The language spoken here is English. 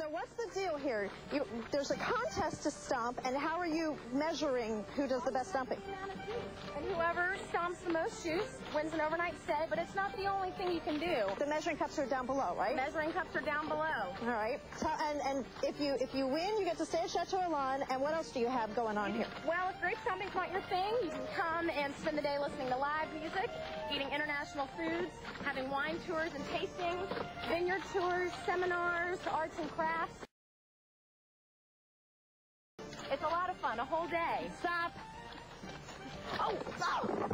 So what's the deal here? There's a contest to stomp, and how are you measuring who does the best stomping? And whoever stomps the most shoes wins an overnight stay, but it's not the only thing you can do. The measuring cups are down below, right? Measuring cups are down below. All right. So, and if you win, you get to stay at Chateau Elan, and what else do you have going on here? Well, if grape stomping's not your thing, you can come and spend the day listening to live music, eating international foods, having wine tours and tastings, vineyard tours, seminars, arts and crafts. It's a lot of fun, a whole day. Stop. Oh, stop.